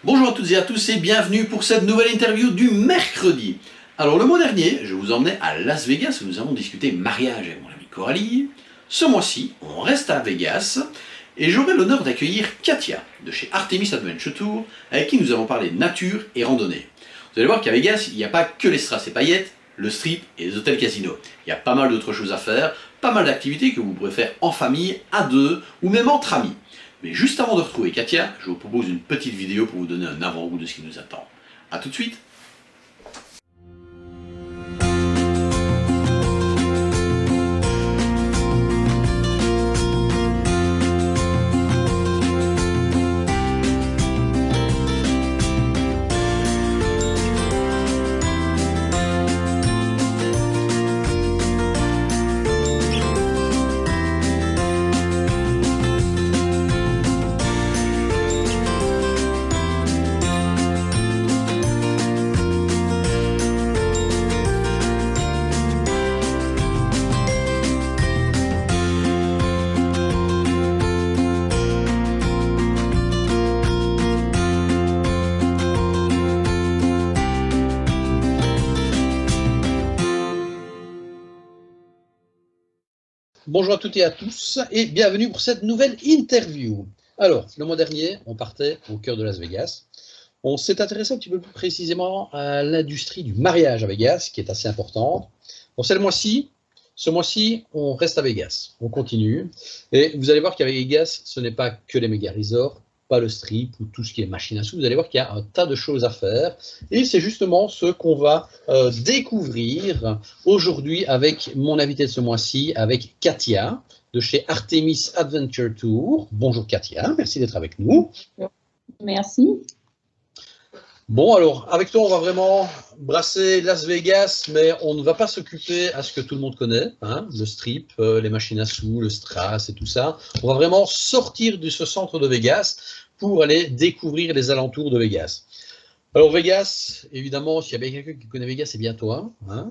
Bonjour à toutes et à tous et bienvenue pour cette nouvelle interview du mercredi. Alors le mois dernier, je vous emmenais à Las Vegas où nous avons discuté mariage avec mon ami Coralie. Ce mois-ci, on reste à Vegas et j'aurai l'honneur d'accueillir Katia de chez Artemis Adventure Tour avec qui nous allons parler nature et randonnée. Vous allez voir qu'à Vegas, il n'y a pas que les strass et paillettes, le strip et les hôtels casinos. Il y a pas mal d'autres choses à faire, pas mal d'activités que vous pourrez faire en famille, à deux ou même entre amis. Mais juste avant de retrouver Katia, je vous propose une petite vidéo pour vous donner un avant-goût de ce qui nous attend. A tout de suite. Bonjour à toutes et à tous et bienvenue pour cette nouvelle interview. Alors, le mois dernier, on partait au cœur de Las Vegas. On s'est intéressé un petit peu plus précisément à l'industrie du mariage à Vegas, qui est assez importante. Bon, c'est le mois-ci. Ce mois-ci, on reste à Vegas. On continue. Et vous allez voir qu'à Vegas, ce n'est pas que les méga resorts, pas le strip ou tout ce qui est machine à sous. Vous allez voir qu'il y a un tas de choses à faire. Et c'est justement ce qu'on va découvrir aujourd'hui avec mon invité de ce mois-ci, avec Katia de chez Artemis Adventure Tour. Bonjour Katia, merci d'être avec nous. Merci. Bon, alors, avec toi, on va vraiment brasser Las Vegas, mais on ne va pas s'occuper à ce que tout le monde connaît, hein, le strip, les machines à sous, le strass et tout ça. On va vraiment sortir de ce centre de Vegas pour aller découvrir les alentours de Vegas. Alors, Vegas, évidemment, s'il y a bien quelqu'un qui connaît Vegas, c'est bien toi, hein,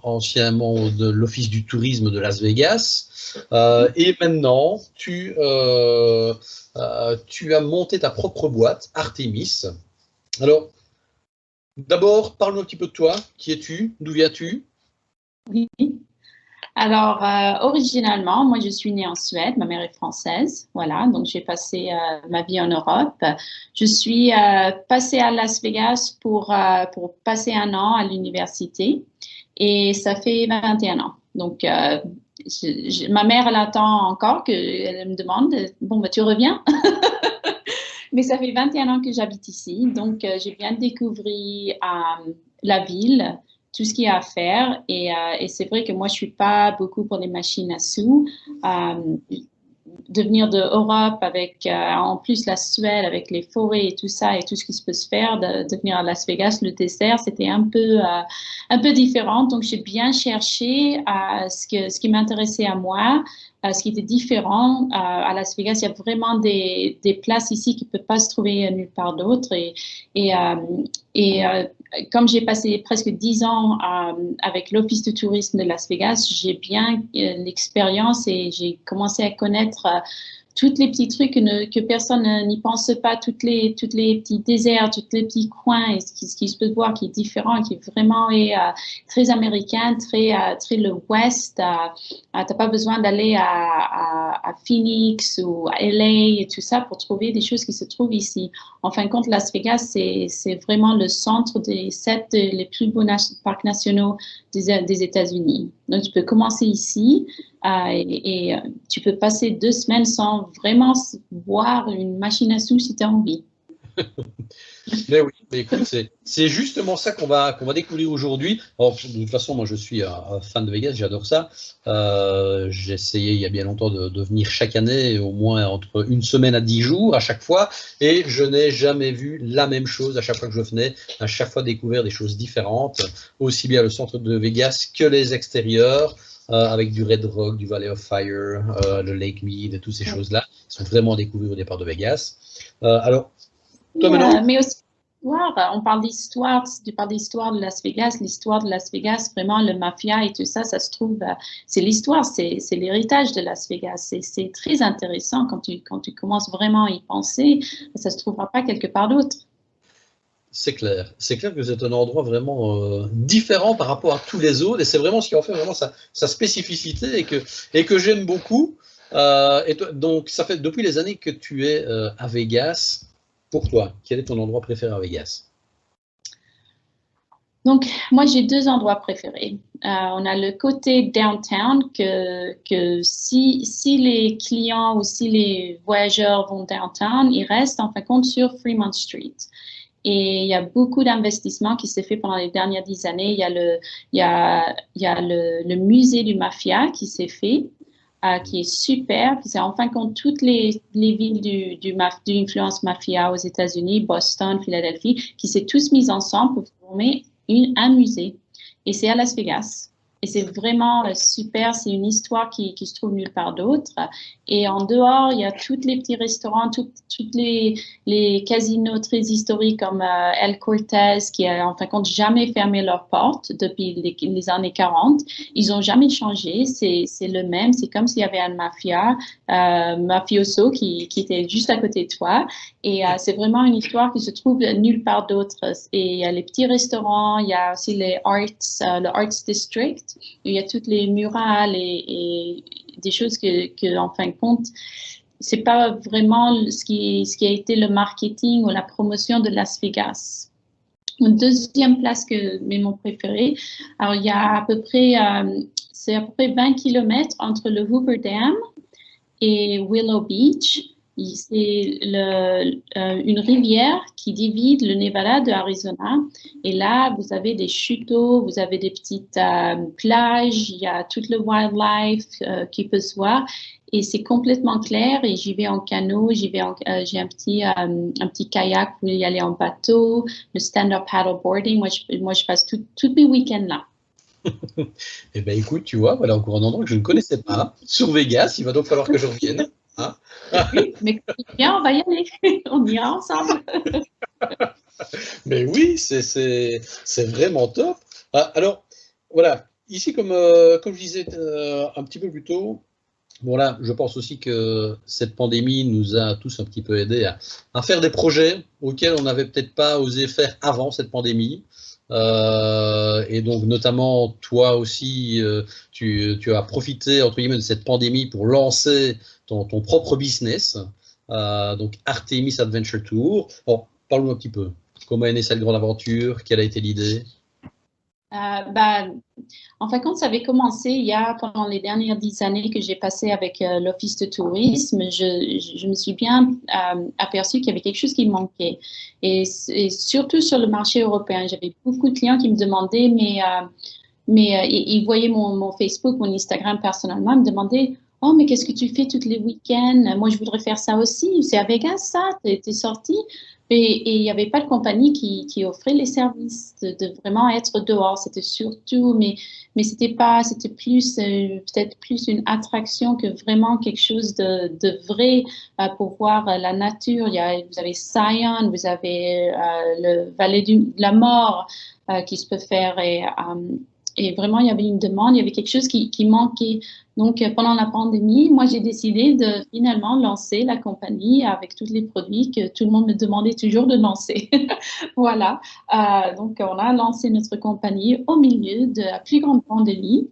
ancien membre de l'Office du tourisme de Las Vegas. Et maintenant, tu as monté ta propre boîte, Artemis. Alors, d'abord, parle-nous un petit peu de toi. Qui es-tu? D'où viens-tu? Oui. Alors, originalement, moi, je suis née en Suède. Ma mère est française. Voilà, donc j'ai passé ma vie en Europe. Je suis passée à Las Vegas pour passer un an à l'université. Et ça fait 21 ans. Donc, ma mère, elle attend encore qu'elle me demande, bon, bah, tu reviens? Mais ça fait 21 ans que j'habite ici, donc j'ai bien découvert la ville, tout ce qu'il y a à faire. Et c'est vrai que moi, je ne suis pas beaucoup pour les machines à sous. De venir d'Europe avec, en plus, la Suède, avec les forêts et tout ça, et tout ce qui se peut se faire, de venir à Las Vegas, le dessert, c'était un peu différent. Donc, j'ai bien cherché ce qui m'intéressait à moi. Ce qui était différent à Las Vegas, il y a vraiment des places ici qui ne peuvent pas se trouver nulle part d'autre. Et comme j'ai passé presque 10 ans avec l'Office du tourisme de Las Vegas, j'ai bien l'expérience et j'ai commencé à connaître tous les petits trucs que personne n'y pense pas, tous les petits déserts, tous les petits coins, et ce qui se peut voir qui est différent, qui vraiment est très américain, très le West. T'as pas besoin d'aller à Phoenix ou à LA et tout ça pour trouver des choses qui se trouvent ici. En fin de compte, Las Vegas, c'est vraiment le centre des 7 les plus beaux parcs nationaux des États-Unis. Donc, tu peux commencer ici et tu peux passer 2 semaines sans vraiment voir une machine à sous si tu as envie. Mais oui, mais écoute, c'est justement ça qu'on va découvrir aujourd'hui. De toute façon, moi je suis un fan de Vegas, j'adore ça. J'ai essayé il y a bien longtemps de venir chaque année, au moins entre 1 semaine à 10 jours à chaque fois, et je n'ai jamais vu la même chose à chaque fois que je venais, à chaque fois découvert des choses différentes, aussi bien le centre de Vegas que les extérieurs. Avec du Red Rock, du Valley of Fire, le Lake Mead et toutes ces choses-là, qui sont vraiment découvertes au départ de Vegas. Alors, toi maintenant, mais aussi, l'histoire, on parle d'histoire, tu parles d'histoire de Las Vegas, l'histoire de Las Vegas, vraiment le mafia et tout ça, ça se trouve, c'est l'histoire, c'est l'héritage de Las Vegas. C'est très intéressant quand tu commences vraiment à y penser, ça se trouvera pas quelque part d'autre. C'est clair. C'est clair que c'est un endroit vraiment différent par rapport à tous les autres, et c'est vraiment ce qui en fait vraiment sa spécificité et que j'aime beaucoup. Et toi, donc, ça fait depuis les années que tu es à Vegas. Pour toi, quel est ton endroit préféré à Vegas? Donc, moi, j'ai deux endroits préférés. On a le côté downtown que si les clients ou si les voyageurs vont downtown, ils restent en fin de compte sur Fremont Street. Et il y a beaucoup d'investissements qui s'est fait pendant les dernières 10 années. Il y a le musée du mafia qui s'est fait, qui est super. Puis c'est en fin de compte toutes les villes d'influence mafia aux États-Unis, Boston, Philadelphie, qui s'est tous mis ensemble pour former un musée. Et c'est à Las Vegas. Et c'est vraiment super. C'est une histoire qui se trouve nulle part d'autre. Et en dehors, il y a tous les petits restaurants, toutes les casinos très historiques comme El Cortez, qui a en fin de compte jamais fermé leurs portes depuis les années 40. Ils n'ont jamais changé. C'est le même. C'est comme s'il y avait un mafioso qui était juste à côté de toi. Et c'est vraiment une histoire qui se trouve nulle part d'autre. Et il y a les petits restaurants, il y a aussi le Arts District, où il y a toutes les murales et des choses que en fin de compte, c'est pas vraiment ce qui a été le marketing ou la promotion de Las Vegas. Une deuxième place mais mon préféré, alors il y a c'est à peu près 20 kilomètres entre le Hoover Dam et Willow Beach. C'est une rivière qui divise le Nevada de Arizona. Et là, vous avez des chutes d'eau, vous avez des petites plages, il y a tout le wildlife qui peut se voir. Et c'est complètement clair. Et j'y vais en canot, j'ai un petit kayak pour y aller en bateau, le stand-up paddleboarding. Moi, je passe tous mes week-ends là. Eh bien, écoute, tu vois, voilà encore un endroit que je ne connaissais pas. Sur Vegas, il va donc falloir que je revienne. Hein. Oui, mais bien, on va y aller. On ira ensemble. Mais oui, c'est vraiment top. Alors, voilà, ici, comme je disais un petit peu plus tôt, bon là, je pense aussi que cette pandémie nous a tous un petit peu aidés à faire des projets auxquels on n'avait peut-être pas osé faire avant cette pandémie. Et donc, notamment, toi aussi, tu as profité, entre guillemets, de cette pandémie pour lancer ton propre business, donc Artemis Adventure Tour. Bon, parle-nous un petit peu. Comment est née cette grande aventure? Quelle a été l'idée? En fin de compte, ça avait commencé pendant les dernières 10 années que j'ai passé avec l'Office de tourisme. Je me suis bien aperçue qu'il y avait quelque chose qui me manquait. Et surtout sur le marché européen, j'avais beaucoup de clients qui me demandaient, mais ils voyaient mon Facebook, mon Instagram personnellement, ils me demandaient, oh, mais qu'est-ce que tu fais tous les week-ends? Moi, je voudrais faire ça aussi. C'est à Vegas, ça? T'es sorti? Et il n'y avait pas de compagnie qui offrait les services de vraiment être dehors. C'était surtout, mais c'était plus, peut-être plus une attraction que vraiment quelque chose de vrai pour voir la nature. Vous avez Zion, vous avez le Vallée de la Mort qui se peut faire et vraiment, il y avait une demande, il y avait quelque chose qui manquait. Donc, pendant la pandémie, moi, j'ai décidé de finalement lancer la compagnie avec tous les produits que tout le monde me demandait toujours de lancer. Voilà. Donc, on a lancé notre compagnie au milieu de la plus grande pandémie.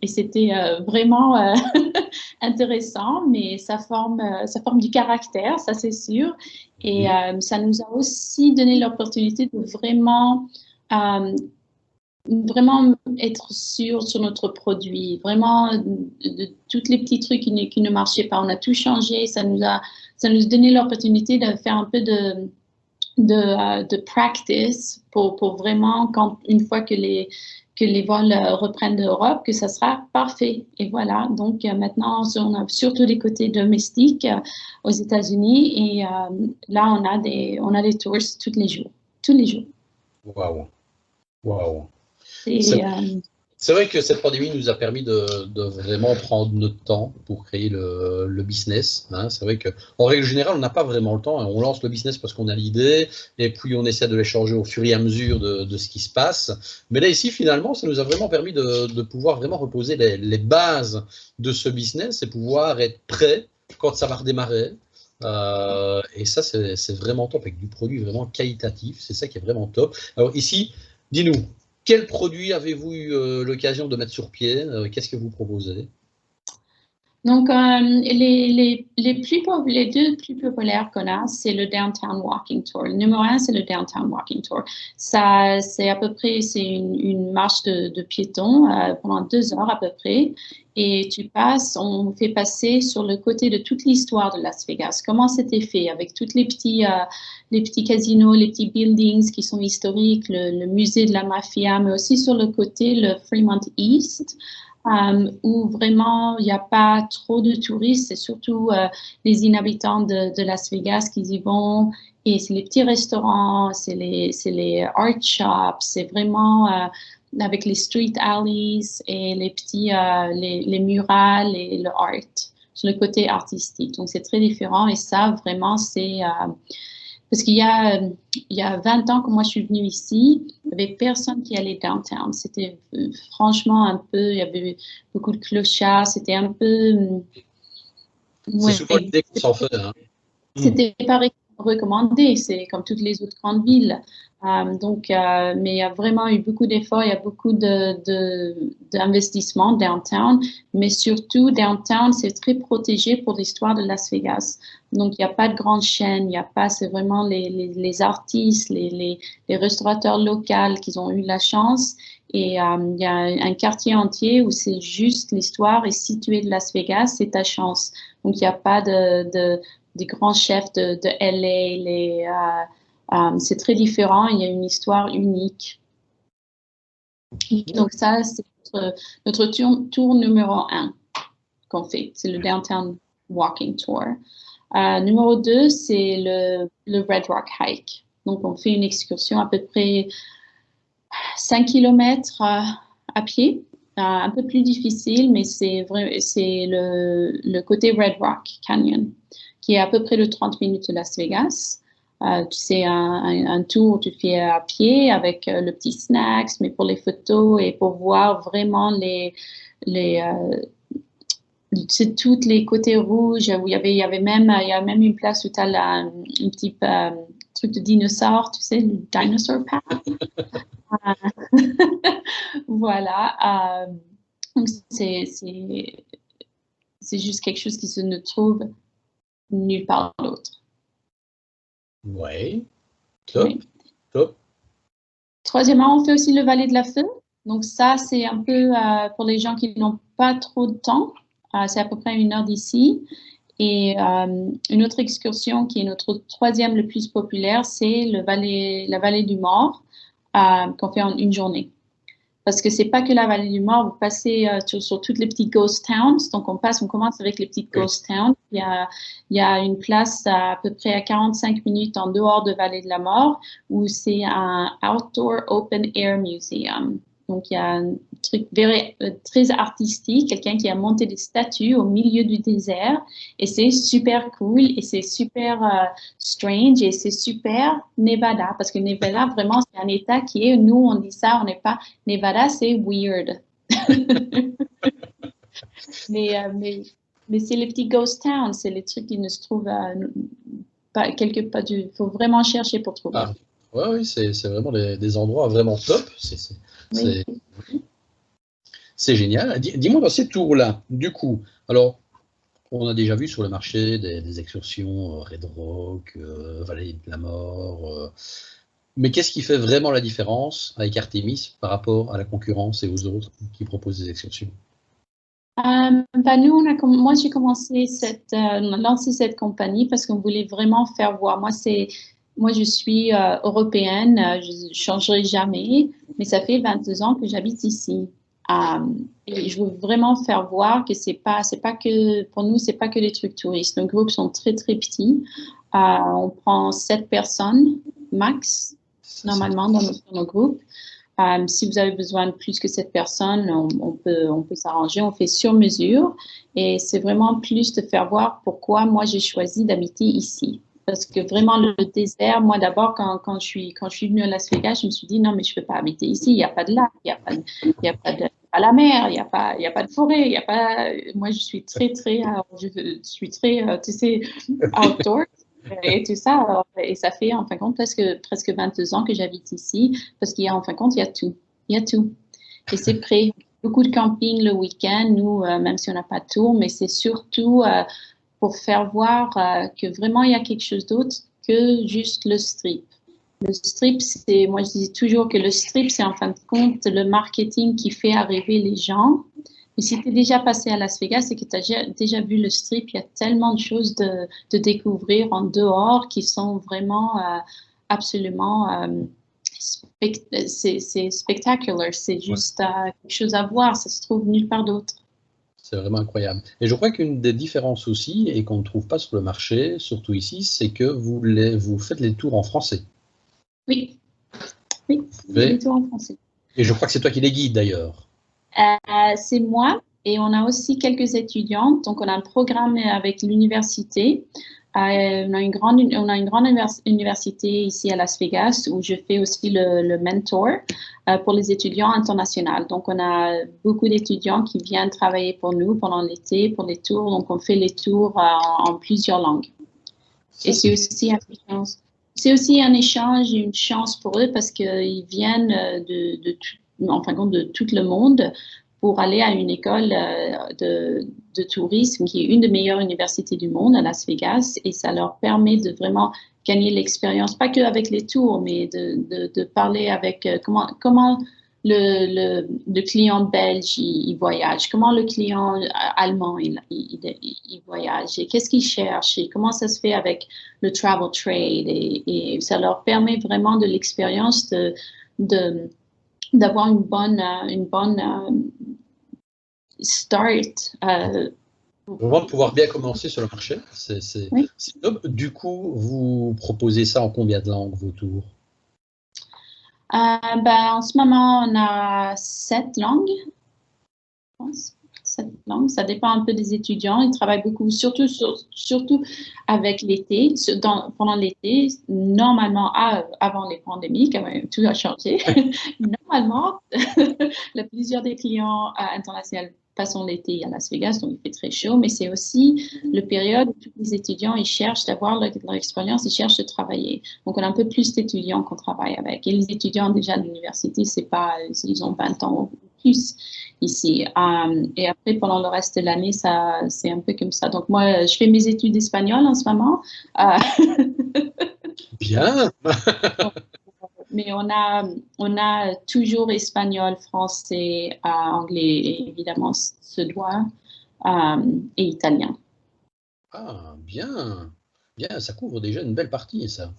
Et c'était vraiment intéressant, mais ça forme du caractère, ça c'est sûr. Et ça nous a aussi donné l'opportunité de vraiment être sûr sur notre produit, vraiment de tous les petits trucs qui ne marchaient pas. On a tout changé, ça nous a donné l'opportunité de faire un peu de practice pour vraiment, une fois que les vols reprennent d'Europe, que ça sera parfait. Et voilà, donc maintenant, on a surtout des côtés domestiques aux États-Unis et là, on a des tours tous les jours. Waouh, waouh. C'est vrai que cette pandémie nous a permis de vraiment prendre notre temps pour créer le business. Hein. C'est vrai qu'en règle générale, on n'a pas vraiment le temps. Hein. On lance le business parce qu'on a l'idée et puis on essaie de les changer au fur et à mesure de ce qui se passe. Mais là, ici, finalement, ça nous a vraiment permis de pouvoir vraiment reposer les bases de ce business et pouvoir être prêt quand ça va redémarrer. Et ça, c'est vraiment top avec du produit vraiment qualitatif. C'est ça qui est vraiment top. Alors ici, dis-nous, quel produit avez-vous eu l'occasion de mettre sur pied? Qu'est-ce que vous proposez? Donc, les deux plus populaires qu'on a, c'est le Downtown Walking Tour. Le numéro un, c'est le Downtown Walking Tour. Ça, c'est à peu près, c'est une marche de piétons pendant 2 heures à peu près. Et on fait passer sur le côté de toute l'histoire de Las Vegas. Comment c'était fait avec tous les petits casinos, les petits buildings qui sont historiques, le musée de la mafia, mais aussi sur le côté, le Fremont East. Où vraiment il n'y a pas trop de touristes, c'est surtout les inhabitants de Las Vegas qui y vont, et c'est les petits restaurants, c'est les art shops, c'est vraiment avec les street alleys et les petits les murales et le art, sur le côté artistique. Donc c'est très différent, et ça vraiment c'est parce qu'il y a 20 ans que moi je suis venue ici, il n'y avait personne qui allait downtown. C'était franchement un peu, il y avait beaucoup de clochards, c'était un peu... C'est ouais, souvent l'idée qu'on s'en fait. Hein. c'était pas recommandé, c'est comme toutes les autres grandes villes. Mais il y a vraiment eu beaucoup d'efforts, il y a beaucoup d'investissements downtown, mais surtout downtown, c'est très protégé pour l'histoire de Las Vegas. Donc, il n'y a pas de grandes chaînes, il n'y a pas, c'est vraiment les artistes, les restaurateurs locaux qui ont eu la chance. Et il y a un quartier entier où c'est juste l'histoire est située de Las Vegas, c'est ta chance. Donc, il n'y a pas des grands chefs de LA, c'est très différent, il y a une histoire unique. Donc ça, c'est notre tour numéro 1 qu'on fait, c'est le Downtown Walking Tour. Numéro 2, c'est le Red Rock Hike. Donc on fait une excursion à peu près 5 km à pied, un peu plus difficile, mais c'est le côté Red Rock Canyon, qui est à peu près de 30 minutes de Las Vegas. Tu sais, un tour, tu fais à pied avec le petit snacks, mais pour les photos et pour voir vraiment c'est tous les côtés rouges où il y a même une place où tu as une petite truc de dinosaure, tu sais, le dinosaur park. Voilà. Donc c'est juste quelque chose qui se ne trouve nulle part d'autre. Ouais, top, Oui. top. Troisièmement, on fait aussi le Vallée de la Feu. Donc ça, c'est un peu pour les gens qui n'ont pas trop de temps. C'est à peu près 1 heure d'ici. Et une autre excursion qui est notre troisième le plus populaire, c'est la vallée du Mort, qu'on fait en une journée. Parce que c'est pas que la vallée du Mort, vous passez sur toutes les petites ghost towns. Donc on commence avec les petites ghost towns. Il y a une place à peu près à 45 minutes en dehors de Vallée de la Mort où c'est un outdoor open air museum. Donc il y a un truc très artistique, quelqu'un qui a monté des statues au milieu du désert, et c'est super cool et c'est super strange et c'est super Nevada, parce que Nevada vraiment c'est un état qui est, nous on dit ça, on n'est pas Nevada, c'est weird. mais c'est les petits ghost towns, c'est les trucs qui ne se trouvent pas quelque part. Il faut vraiment chercher pour trouver. Ah, ouais, oui, c'est vraiment des endroits vraiment top. Oui. C'est génial. Dis-moi dans ces tours-là, du coup, alors, on a déjà vu sur le marché des excursions Red Rock, Vallée de la Mort. Mais qu'est-ce qui fait vraiment la différence avec Artemis par rapport à la concurrence et aux autres qui proposent des excursions? Moi, j'ai commencé lancer cette compagnie parce qu'on voulait vraiment faire voir. Moi, je suis européenne, je ne changerai jamais, mais ça fait 22 ans que j'habite ici. Et je veux vraiment faire voir que c'est pas que, pour nous, c'est pas que des trucs touristes. Nos groupes sont très, très petits. On prend 7 personnes max, normalement, dans nos groupes. Si vous avez besoin de plus que cette personne, on peut s'arranger. On fait sur mesure et c'est vraiment plus de faire voir pourquoi moi j'ai choisi d'habiter ici. Parce que vraiment le désert, moi d'abord quand je suis venue à Las Vegas, je me suis dit non mais je peux pas habiter ici. Il n'y a pas de lac, il y a pas de à la mer, il y a pas de forêt, il y a pas. Moi je suis je suis très tu sais outdoor. Et tout ça, et ça fait en fin de compte presque 22 ans que j'habite ici, parce qu'il y a en fin de compte, il y a tout. Il y a tout. Et c'est prêt. Beaucoup de camping le week-end, nous, même si on n'a pas de tour, mais c'est surtout pour faire voir que vraiment il y a quelque chose d'autre que juste le strip. Le strip, moi je dis toujours que le strip, c'est en fin de compte le marketing qui fait arriver les gens. Mais si tu es déjà passé à Las Vegas et que tu as déjà vu le strip, il y a tellement de choses de découvrir en dehors qui sont vraiment absolument c'est spectaculaire. C'est juste quelque chose à voir. Ça se trouve nulle part d'autre. C'est vraiment incroyable. Et je crois qu'une des différences aussi, et qu'on ne trouve pas sur le marché, surtout ici, c'est que vous faites les tours en français. Oui, oui, les tours en français. Et je crois que c'est toi qui les guides d'ailleurs. C'est moi et on a aussi quelques étudiantes. Donc, on a un programme avec l'université. On a une grande université ici à Las Vegas où je fais aussi le mentor pour les étudiants internationaux. Donc, on a beaucoup d'étudiants qui viennent travailler pour nous pendant l'été, pour les tours. Donc, on fait les tours en plusieurs langues. Et c'est aussi un échange et une chance pour eux parce qu'ils viennent de tout le monde pour aller à une école de tourisme qui est une des meilleures universités du monde à Las Vegas et ça leur permet de vraiment gagner l'expérience, pas que avec les tours, mais de parler avec comment le client belge il voyage, comment le client allemand il voyage et qu'est-ce qu'il cherche et comment ça se fait avec le travel trade et ça leur permet vraiment de l'expérience d'avoir une bonne start. Vraiment de pouvoir bien commencer sur le marché, c'est Oui. top. Du coup, vous proposez ça en combien de langues, vos tours? En ce moment, on a 7 langues, je pense. 7 langues. Ça dépend un peu des étudiants. Ils travaillent beaucoup, surtout avec l'été. Pendant l'été, normalement, avant les pandémies, quand même, tout a changé. Normalement, plusieurs des clients internationaux passent l'été à Las Vegas, donc il fait très chaud, mais c'est aussi la période où tous les étudiants ils cherchent d'avoir leur expérience, ils cherchent de travailler. Donc, on a un peu plus d'étudiants qu'on travaille avec. Et les étudiants déjà de l'université, ils ont 20 ans ou plus ici. Et après, pendant le reste de l'année, c'est un peu comme ça. Donc, moi, je fais mes études d'espagnol en ce moment. Bien. Mais on a toujours espagnol, français, anglais et évidemment suédois et italien. Ah, bien. Bien, ça couvre déjà une belle partie, ça.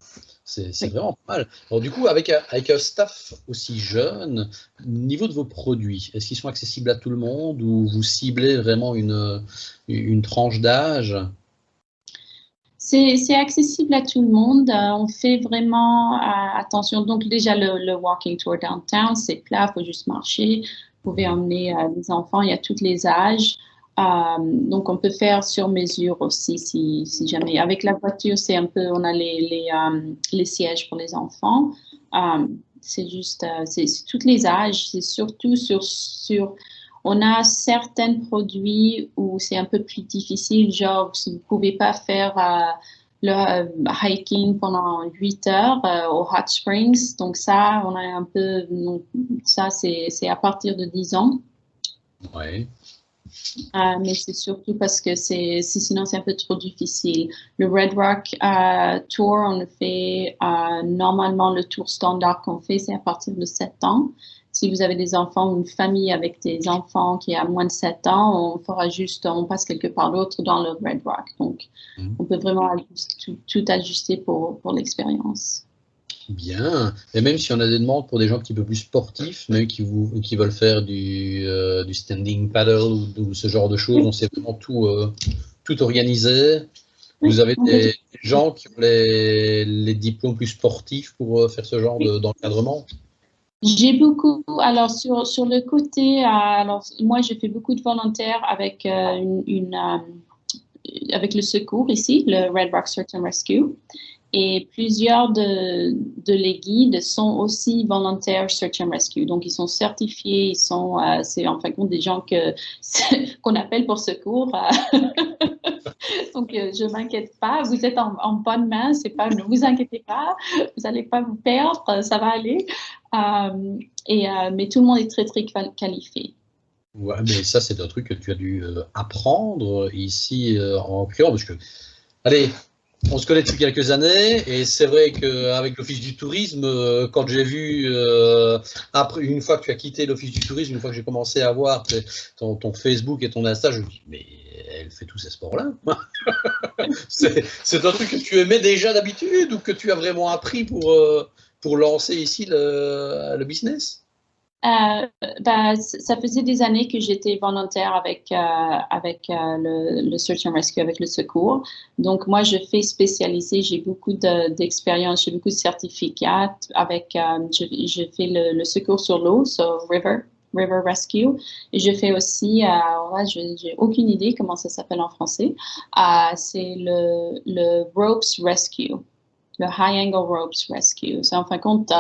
C'est Oui. vraiment pas mal. Alors, du coup, avec un staff aussi jeune, au niveau de vos produits, est-ce qu'ils sont accessibles à tout le monde ou vous ciblez vraiment une tranche d'âge? C'est accessible à tout le monde. On fait vraiment attention. Donc déjà, le walking tour downtown, c'est plat, il faut juste marcher. Vous pouvez emmener les enfants, il y a tous les âges. Donc on peut faire sur mesure aussi si jamais. Avec la voiture, c'est un peu, on a les sièges pour les enfants. C'est juste, c'est tous les âges. C'est surtout on a certains produits où c'est un peu plus difficile, genre si vous ne pouvez pas faire le hiking pendant 8 heures au Hot Springs. Donc ça, on a un peu, ça c'est à partir de 10 ans. Ouais. Mais c'est surtout parce que sinon c'est un peu trop difficile. Le Red Rock Tour, on le fait normalement le tour standard qu'on fait, c'est à partir de 7 ans. Si vous avez des enfants ou une famille avec des enfants qui a moins de 7 ans, on passe quelque part d'autre dans le Red Rock. Donc, on peut vraiment tout ajuster pour l'expérience. Bien. Et même si on a des demandes pour des gens un petit peu plus sportifs, même qui veulent faire du standing paddle ou ce genre de choses, on sait vraiment tout organisé. Vous avez des gens qui ont les diplômes plus sportifs pour faire ce genre d'encadrement? J'ai beaucoup, alors sur le côté, alors moi je fais beaucoup de volontaires avec, avec le secours ici, le Red Rock Search and Rescue. Et plusieurs de les guides sont aussi volontaires Search and Rescue. Donc, ils sont certifiés, c'est en fin de compte des gens qu'on appelle pour secours. Donc, je ne m'inquiète pas. Vous êtes en bonne main. C'est pas, ne vous inquiétez pas. Vous n'allez pas vous perdre. Ça va aller. Mais tout le monde est très, très qualifié. Ouais, mais ça, c'est un truc que tu as dû apprendre ici en Pure, parce que, allez, on se connaît depuis quelques années, et c'est vrai qu'avec l'Office du tourisme, quand j'ai vu, après, une fois que tu as quitté l'Office du tourisme, une fois que j'ai commencé à voir ton Facebook et ton Insta, je me dis, mais elle fait tous ces sports-là. C'est un truc que tu aimais déjà d'habitude ou que tu as vraiment appris pour lancer ici le business? Ça faisait des années que j'étais volontaire avec le Search and Rescue, avec le secours. Donc, moi, je fais spécialiser, j'ai beaucoup d'expérience, j'ai beaucoup de certificats avec, je fais le secours sur l'eau, so River Rescue. Et je fais aussi, j'ai aucune idée comment ça s'appelle en français, c'est le Ropes Rescue, le High Angle Ropes Rescue. C'est en fin de compte,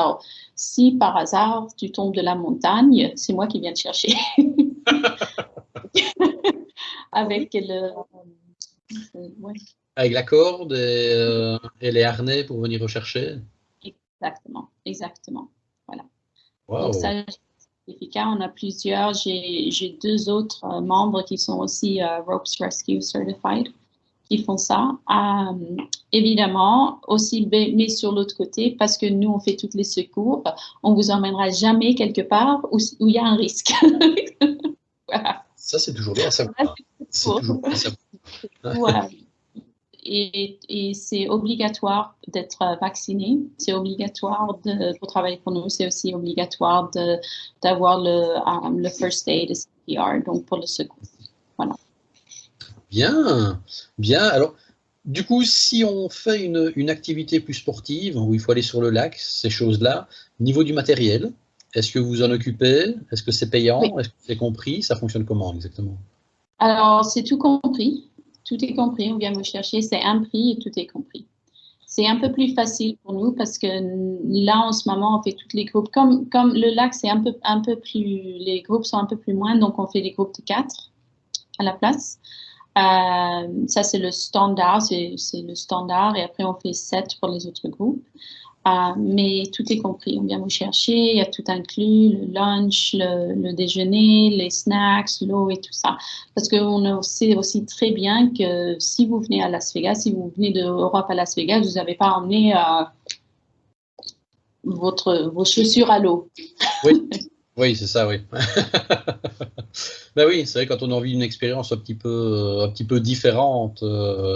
si par hasard tu tombes de la montagne, c'est moi qui viens te chercher. Avec ouais. Avec la corde et les harnais pour venir rechercher. Exactement. Voilà. Wow. Donc ça, on a plusieurs. J'ai deux autres membres qui sont aussi Ropes Rescue Certified qui font ça. Évidemment, aussi, mais sur l'autre côté, parce que nous, on fait tous les secours, on vous emmènera jamais quelque part où il y a un risque. Voilà. Ça, c'est toujours bien à savoir. C'est toujours bien à savoir. Voilà. Et c'est obligatoire d'être vacciné. C'est obligatoire pour travailler pour nous. C'est aussi obligatoire d'avoir le first aid, le CPR, donc pour le secours. Voilà. Bien, bien. Alors, du coup, si on fait une activité plus sportive, où il faut aller sur le lac, ces choses-là, niveau du matériel, est-ce que vous en occupez? Est-ce que c'est payant? Oui. Est-ce que c'est compris? Ça fonctionne comment exactement? Alors, c'est tout compris. Tout est compris. On vient vous chercher. C'est un prix et tout est compris. C'est un peu plus facile pour nous parce que là, en ce moment, on fait tous les groupes. Comme le lac, c'est un peu plus, les groupes sont un peu plus moins, donc on fait des groupes de 4 à la place. Ça, c'est le standard, c'est le standard, et après, on fait 7 pour les autres groupes. Mais tout est compris. On vient vous chercher, il y a tout inclus, le lunch, le déjeuner, les snacks, l'eau et tout ça. Parce qu'on sait aussi très bien que si vous venez à Las Vegas, si vous venez d'Europe à Las Vegas, vous n'avez pas emmené vos chaussures à l'eau. Oui, c'est ça, oui. Ben oui, c'est vrai, quand on a envie d'une expérience un petit peu différente,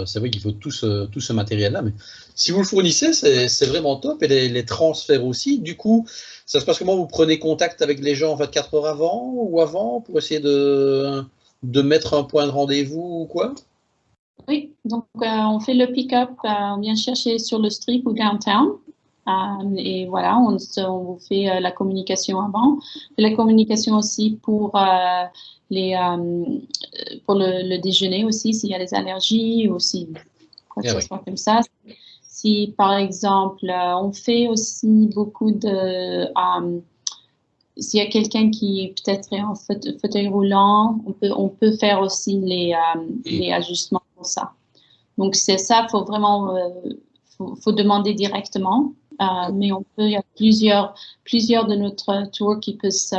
c'est vrai qu'il faut tout ce matériel-là. Mais si vous le fournissez, c'est vraiment top. Et les transferts aussi. Du coup, ça se passe comment? Vous prenez contact avec les gens 24 heures avant pour essayer de mettre un point de rendez-vous ou quoi? Oui, donc on fait le pick-up, on vient chercher sur le strip ou downtown. Et voilà, on vous fait la communication avant. La communication aussi pour le déjeuner aussi, s'il y a des allergies ou si quoi que ce soit comme ça. Si, par exemple, on fait aussi beaucoup de... s'il y a quelqu'un qui peut-être est en fauteuil roulant, on peut faire aussi les ajustements pour ça. Donc, c'est ça, il faut vraiment faut demander directement. Mais il y a plusieurs de notre tour qui peut se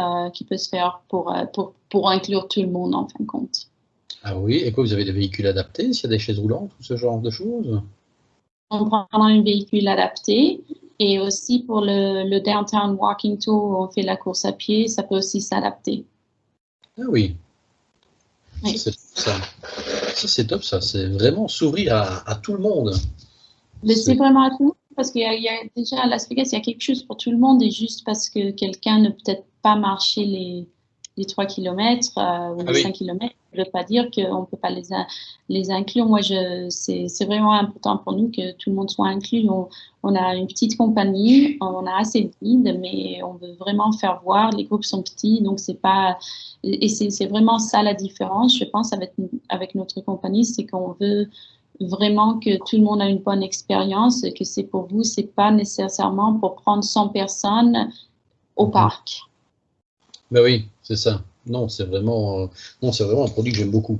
faire pour inclure tout le monde en fin de compte. Ah oui, et quoi, vous avez des véhicules adaptés, s'il y a des chaises roulantes ou ce genre de choses? On prend un véhicule adapté et aussi pour le Downtown Walking Tour, on fait la course à pied, ça peut aussi s'adapter. Ah oui. Oui. Ça, c'est top, ça. C'est vraiment s'ouvrir à tout le monde. Mais c'est vraiment à tout le monde parce qu'il y a déjà à Las Vegas, il y a quelque chose pour tout le monde et juste parce que quelqu'un ne peut-être pas marcher les 3 km ou les Ah oui. 5 km. Ça ne veut pas dire qu'on ne peut pas les inclure. Moi, c'est vraiment important pour nous que tout le monde soit inclus. On a une petite compagnie, on a assez de guides, mais on veut vraiment faire voir. Les groupes sont petits, donc c'est pas. Et c'est vraiment ça la différence, je pense, avec notre compagnie, c'est qu'on veut vraiment que tout le monde a une bonne expérience, que c'est pour vous, c'est pas nécessairement pour prendre 100 personnes au parc. Ben oui, c'est ça. Non, c'est vraiment un produit que j'aime beaucoup.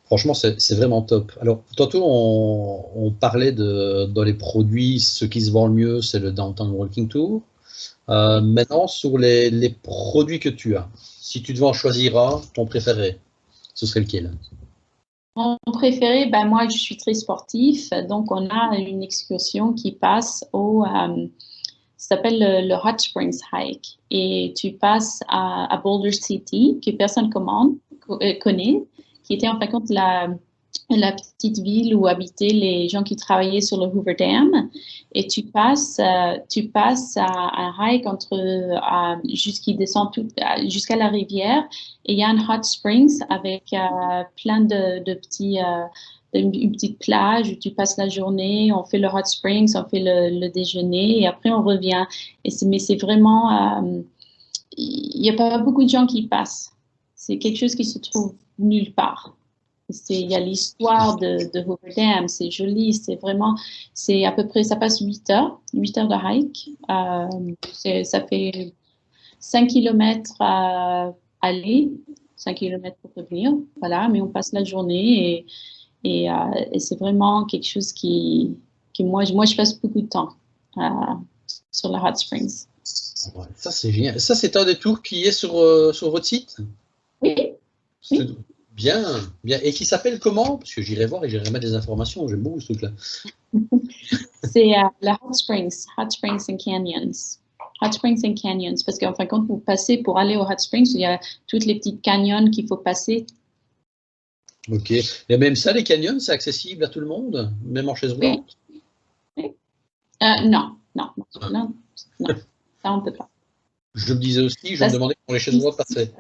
Franchement, c'est vraiment top. Alors, tantôt, on parlait dans les produits, ce qui se vend le mieux, c'est le Downtown Walking Tour. Maintenant, sur les produits que tu as, si tu devais en choisir un, ton préféré, ce serait lequel? Mon préféré, ben moi, je suis très sportif, donc on a une excursion qui passe ça s'appelle le Hot Springs Hike. Et tu passes à Boulder City, que personne connaît, qui était en fin de compte la petite ville où habitaient les gens qui travaillaient sur le Hoover Dam. Et tu passes à un hike jusqu'il descend jusqu'à la rivière. Et il y a un hot springs avec plein de petits une petite plage où tu passes la journée, on fait le hot springs, on fait le déjeuner et après on revient. Mais c'est vraiment, il n'y a pas beaucoup de gens qui passent. C'est quelque chose qui se trouve nulle part. Il y a l'histoire de Hoover Dam, c'est joli, c'est à peu près, ça passe 8 heures de hike. Ça fait 5 km à aller, 5 km pour revenir, voilà, mais on passe la journée et c'est vraiment quelque chose qui moi, je passe beaucoup de temps sur la Hot Springs. Ouais, ça, c'est génial. Ça, c'est un des tours qui est sur votre site? Oui, oui. Bien, bien. Et qui s'appelle comment? Parce que j'irai voir et j'irai mettre des informations. J'aime beaucoup ce truc-là. C'est la Hot Springs and Canyons. Hot Springs and Canyons, parce qu'en fin de compte, vous passez pour aller au Hot Springs, il y a toutes les petites canyons qu'il faut passer. Ok. Et même ça, les canyons, c'est accessible à tout le monde, même en chaise roulante? Oui. Non, ça on peut pas. Je me disais aussi, je Ça, me demandais comment les chaises roulantes passaient.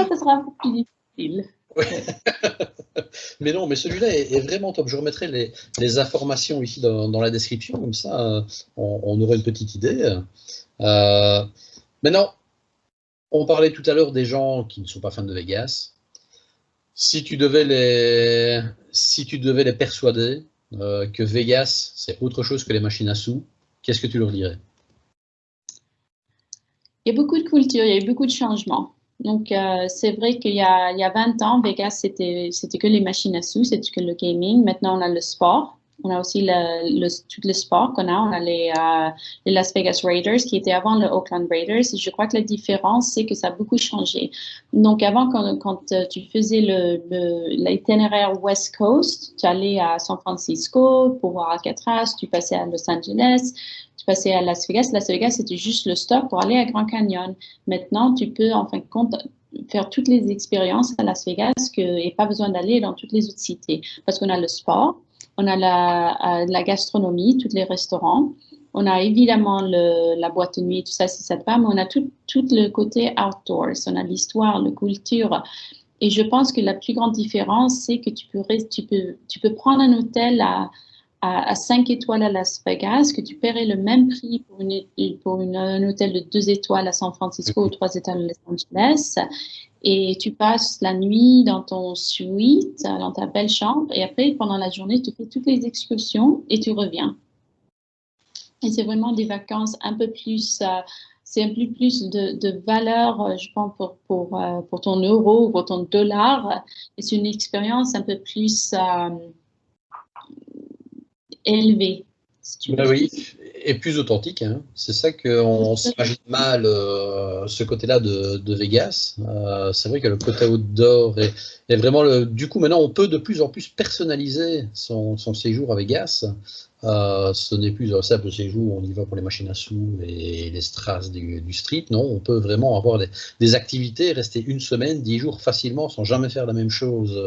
ça sera un peu plus difficile. Ouais. Mais non, mais celui-là est vraiment top. Je remettrai les informations ici dans la description, comme ça on aura une petite idée. Maintenant, on parlait tout à l'heure des gens qui ne sont pas fans de Vegas. Si tu devais les persuader que Vegas, c'est autre chose que les machines à sous, qu'est-ce que tu leur dirais? Il y a beaucoup de culture, il y a eu beaucoup de changements. Donc, c'est vrai qu'il y a 20 ans, Vegas, c'était que les machines à sous, c'était que le gaming. Maintenant, on a le sport. On a aussi tout le sport qu'on a. On a les Las Vegas Raiders qui étaient avant le Oakland Raiders. Et je crois que la différence, c'est que ça a beaucoup changé. Donc, avant, quand tu faisais l'itinéraire West Coast, tu allais à San Francisco pour voir Alcatraz, tu passais à Los Angeles, tu passais à Las Vegas. Las Vegas, c'était juste le stop pour aller à Grand Canyon. Maintenant, tu peux, en fin de compte, faire toutes les expériences à Las Vegas et pas besoin d'aller dans toutes les autres cités. Parce qu'on a le sport, on a la gastronomie, tous les restaurants. On a évidemment la boîte de nuit, tout ça, si ça te va, mais on a tout le côté outdoors. On a l'histoire, la culture. Et je pense que la plus grande différence, c'est que tu peux prendre un hôtel à 5 étoiles à Las Vegas, que tu paierais le même prix pour un hôtel de 2 étoiles à San Francisco ou 3 étoiles à Los Angeles. Et tu passes la nuit dans ton suite, dans ta belle chambre, et après, pendant la journée, tu fais toutes les excursions et tu reviens. Et c'est vraiment des vacances un peu plus, c'est un peu plus de valeur, je pense, pour ton euro ou pour ton dollar. Et c'est une expérience un peu plus élevée, si tu Ben veux. oui, et plus authentique, hein. C'est ça qu'on s'imagine mal, ce côté-là de Vegas. C'est vrai que le côté outdoor est vraiment du coup, maintenant, on peut de plus en plus personnaliser son séjour à Vegas. Ce n'est plus un simple séjour, on y va pour les machines à sous et les strass du street. Non, on peut vraiment avoir des activités, rester une semaine, 10 jours facilement sans jamais faire la même chose.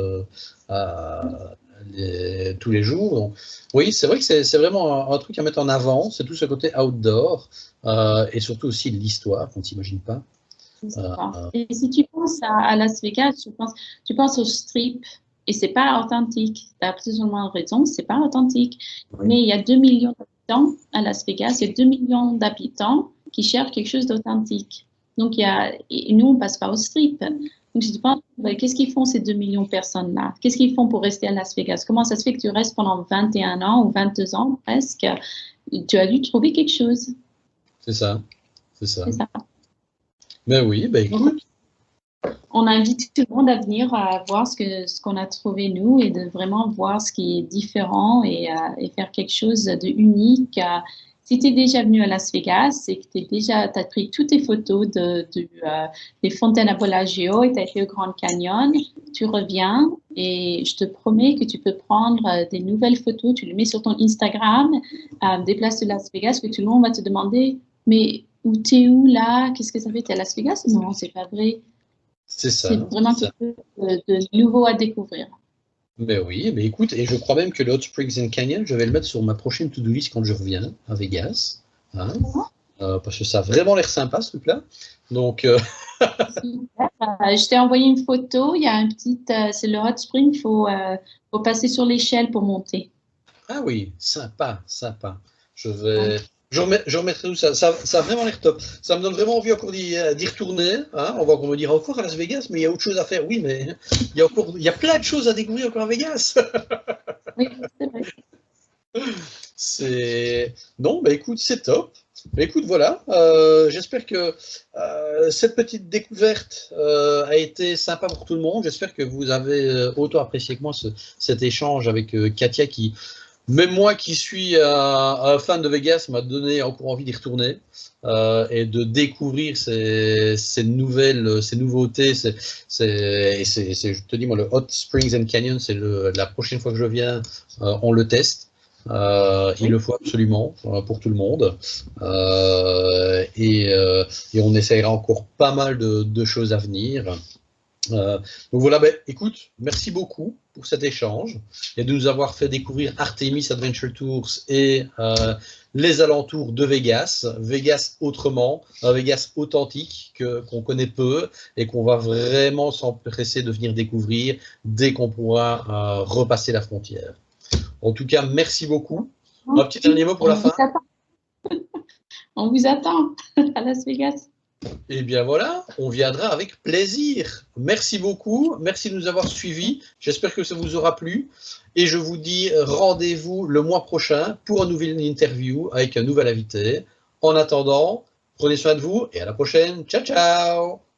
tous les jours. Donc, oui, c'est vrai que c'est vraiment un truc à mettre en avant, c'est tout ce côté outdoor et surtout aussi l'histoire, on ne s'imagine pas. Et si tu penses à Las Vegas, tu penses au strip et c'est pas authentique. Tu as absolument raison, c'est pas authentique. Oui. Mais il y a 2 millions d'habitants à Las Vegas, il y a 2 millions d'habitants qui cherchent quelque chose d'authentique. Donc, et nous, on passe pas au strip. Donc, si tu penses, qu'est-ce qu'ils font ces 2 millions de personnes-là? Qu'est-ce qu'ils font pour rester à Las Vegas? Comment ça se fait que tu restes pendant 21 ans ou 22 ans presque? Tu as dû trouver quelque chose. C'est ça, c'est ça. C'est ça. Mais oui, ben écoute. On invite tout le monde à venir à voir ce qu'on a trouvé nous et de vraiment voir ce qui est différent et faire quelque chose de unique. Si tu es déjà venu à Las Vegas et que tu as pris toutes tes photos des fontaines à Bellagio et tu as été au Grand Canyon, tu reviens et je te promets que tu peux prendre des nouvelles photos, tu les mets sur ton Instagram, des places de Las Vegas, que tout le monde va te demander, mais t'es où là? Qu'est-ce que ça fait? T'es à Las Vegas? Non, c'est pas vrai. C'est ça. C'est vraiment quelque chose de nouveau à découvrir. Mais oui, mais écoute, et je crois même que le Hot Springs and Canyon, je vais le mettre sur ma prochaine to-do list quand je reviens à Vegas. Hein, parce que ça a vraiment l'air sympa, ce truc-là. Donc, je t'ai envoyé une photo. Il y a un petit, c'est le Hot Spring. Il faut passer sur l'échelle pour monter. Ah oui, sympa, sympa. Je remettrai tout ça. Ça a vraiment l'air top. Ça me donne vraiment envie encore d'y retourner. Hein. On va encore me dire encore à Las Vegas, mais il y a autre chose à faire. Oui, mais il y a plein de choses à découvrir encore à Vegas. Oui, c'est vrai. Non, bah écoute, c'est top. Mais écoute, voilà. J'espère que cette petite découverte a été sympa pour tout le monde. J'espère que vous avez autant apprécié que moi cet échange avec Katia qui. Même moi qui suis un fan de Vegas m'a donné encore envie d'y retourner et de découvrir ces nouveautés. Je te dis, moi, le Hot Springs and Canyon, c'est la prochaine fois que je viens, on le teste. Il le faut absolument pour tout le monde. Et on essaiera encore pas mal de choses à venir. Donc voilà, écoute, merci beaucoup pour cet échange et de nous avoir fait découvrir Artemis Adventure Tours et les alentours de Vegas, Vegas autrement, Vegas authentique qu'on connaît peu et qu'on va vraiment s'empresser de venir découvrir dès qu'on pourra repasser la frontière. En tout cas, merci beaucoup. Un petit dernier mot pour la fin. On vous attend à Las Vegas. Eh bien voilà, on viendra avec plaisir. Merci beaucoup, merci de nous avoir suivis. J'espère que ça vous aura plu. Et je vous dis rendez-vous le mois prochain pour une nouvelle interview avec un nouvel invité. En attendant, prenez soin de vous et à la prochaine. Ciao, ciao!